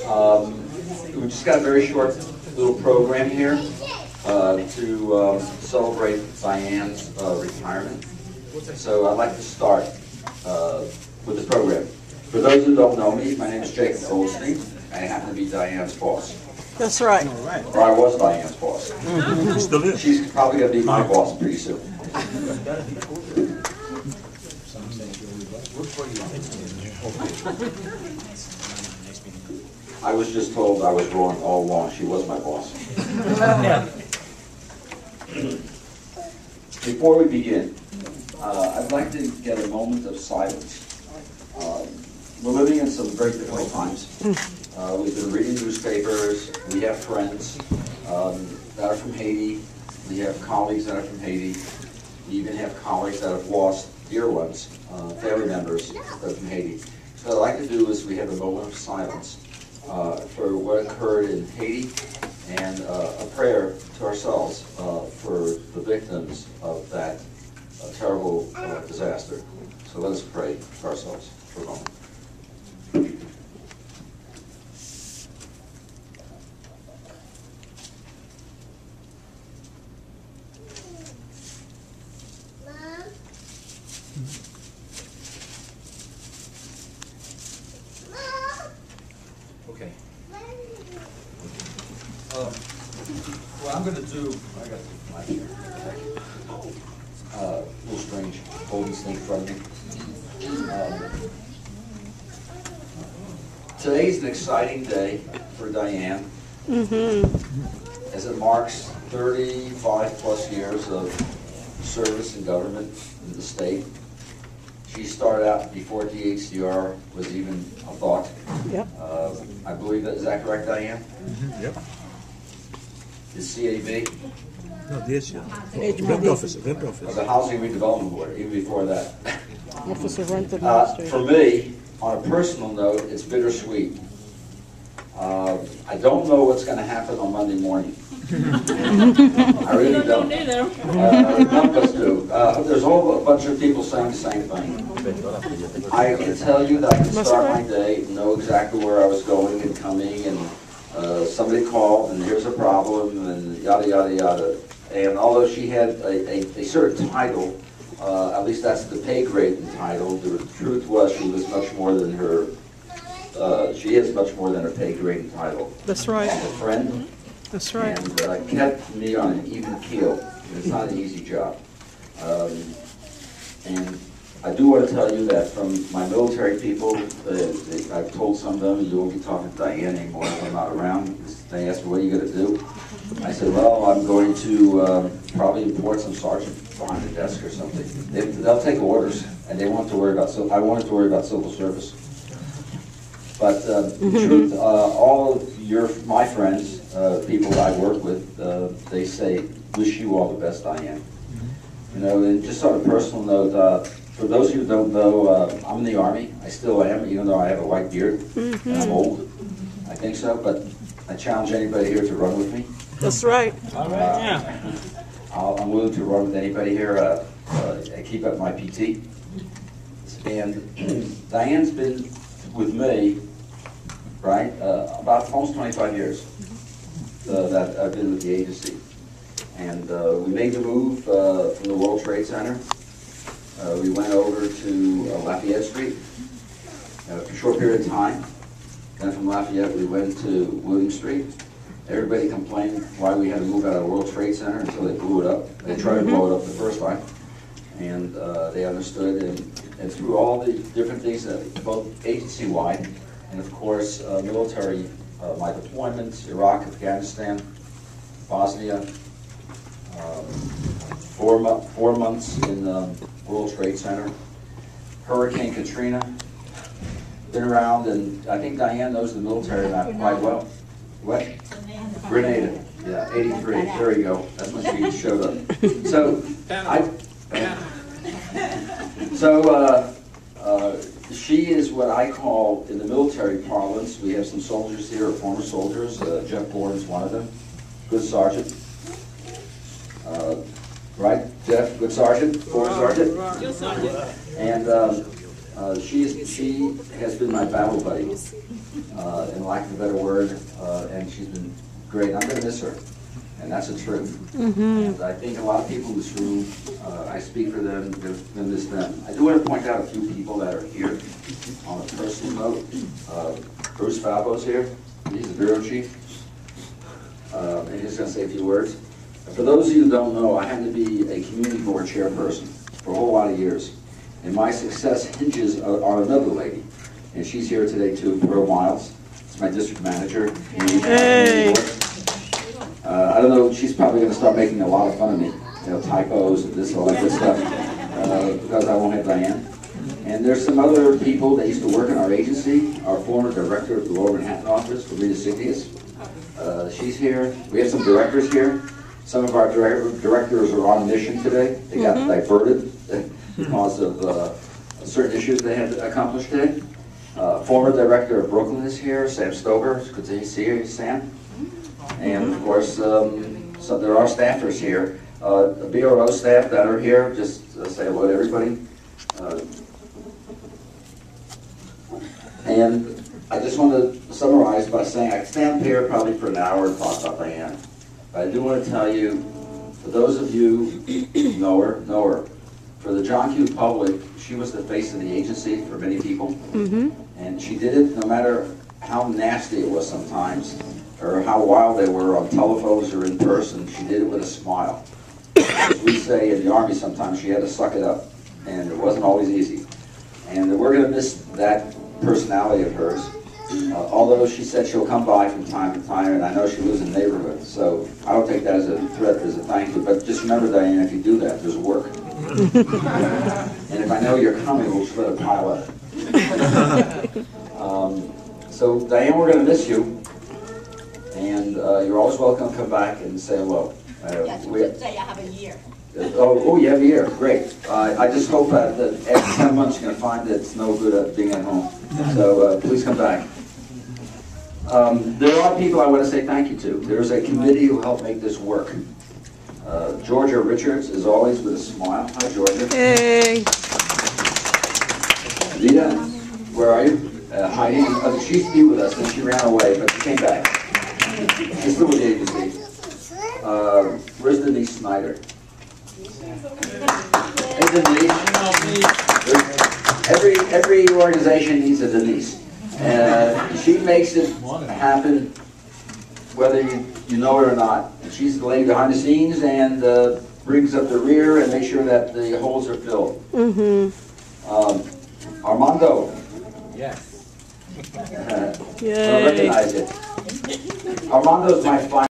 We just got a very short little program here to celebrate Diane's retirement. So I'd like to start with the program. For those who don't know me, my name is Jacob Goldstein. I happen to be Diane's boss. That's right. Or I was Diane's boss. Still is. She's probably going to be my boss pretty soon. I was just told I was wrong all along. She was my boss. Before we begin, I'd like to get a moment of silence. We're living in some very difficult times. We've been reading newspapers. We have friends that are from Haiti. We have colleagues that are from Haiti. We even have colleagues that have lost dear ones, family members that are from Haiti. So what I'd like to do is we have a moment of silence for what occurred in Haiti and a prayer to ourselves for the victims of that terrible disaster. So let us pray for ourselves for a moment. Okay. What I'm going to do, I got the mic here. A little strange holding this thing in front of me. Today's an exciting day for Diane, as it marks 35 plus years of service in government in the state. She started out before DHCR was even a thought. Yep. I believe that, is that correct, Diane? Yep. Is CAB? No, DHCR. Event office, event Or office. the Housing Redevelopment Board, even before that. Office of Rent Administration. For me, on a personal note, it's bittersweet. I don't know what's going to happen on Monday morning. I really don't. None of us do. There's a bunch of people saying the same thing. I can tell you that I can start my day, know exactly where I was going and coming, and somebody called, and here's a problem, and yada, yada, yada. And although she had a certain title, at least that's the pay grade and title, the truth was she was much more than her, she is much more than her pay grade and title. That's right. She's a friend. That's right. And kept me on an even keel. It's not an easy job. And I do want to tell you that from my military people, I've told some of them, you won't be talking to Diane anymore if I'm not around. They asked me, what are you going to do? I said, well, I'm going to probably report some sergeant behind the desk or something. They'll take orders, and they won't have to worry about, I won't have to worry about civil service. But in truth, all of my friends, people that I work with, they say, wish you all the best, Diane. You know, and just on a personal note, for those who don't know, I'm in the Army. I still am, even though I have a white beard and I'm old. I think so, but I challenge anybody here to run with me. That's right. All right, yeah. I'm willing to run with anybody here. I keep up my PT. And Diane's been with me, right, about almost 25 years that I've been with the agency. And we made the move from the World Trade Center. We went over to Lafayette Street for a short period of time. Then from Lafayette, we went to William Street. Everybody complained why we had to move out of the World Trade Center until they blew it up. They tried to blow it up the first time, and they understood. And through all the different things, that both agency-wide and, of course, military, my deployments, Iraq, Afghanistan, Bosnia, 4 months in World Trade Center, Hurricane Katrina, been around, and I think Diane knows the military map quite well. What? Grenada. Yeah, 83. There you go. That's when she showed up. So, she is what I call, in the military parlance, we have some soldiers here, former soldiers. Jeff Gordon's one of them. Good sergeant. Right, Jeff? Good sergeant? Former sergeant? Good sergeant. And She has been my battle buddy, in lack of a better word, and she's been great. I'm going to miss her, and that's the truth. And I think a lot of people in this room, I speak for them, they're going to miss them. I do want to point out a few people that are here on a personal note. Bruce Falco's here. He's the bureau chief, and he's going to say a few words. For those of you who don't know, I happen to be a community board chairperson for a whole lot of years. And my success hinges on another lady. And she's here today too, Pearl Miles. It's my district manager. Hey. I don't know, she's probably going to start making a lot of fun of me. You know, typos and this, all that good stuff. Because I won't have Diane. And there's some other people that used to work in our agency. Our former director of the Lower Manhattan office, Rita Signius. She's here. We have some directors here. Some of our directors are on mission today. They got diverted because of certain issues they had to accomplish today. Former director of Brooklyn is here, Sam Stover. It's good to see you, Sam. And of course, so there are staffers here. The BRO staff that are here, just say hello to everybody. And I just want to summarize by saying I could stand up here probably for an hour and talk about Diane. But I do want to tell you, for those of you who know her. For the John Q. public, she was the face of the agency for many people. And she did it no matter how nasty it was sometimes, or how wild they were on telephones or in person. She did it with a smile. As we say in the Army sometimes, she had to suck it up. And it wasn't always easy. And we're going to miss that personality of hers. Although she said she'll come by from time to time, and I know she lives in the neighborhood, so I don't take that as a threat, as a thank you. But just remember, Diane, if you do that, there's work. And if I know you're coming, we'll just let it pile up. So, Diane, we're going to miss you, and you're always welcome to come back and say hello. Yes, you should say I have a year. Oh, you have a year. Great. I just hope that after 10 months you're going to find that it's no good at being at home. So please come back. There are people I want to say thank you to. There's a committee who helped make this work. Georgia Richards, as always, with a smile. Hi, Georgia. Hey. Rita, where are you? Heidi. She used to be with us, and she ran away, but she came back. She's still with the agency. Where's Denise Snyder? Hey, Denise. Every organization needs a Denise. She makes it happen whether you know it or not. She's the lady behind the scenes and brings up the rear and makes sure that the holes are filled. Armando. Yes. I recognize it. Armando's my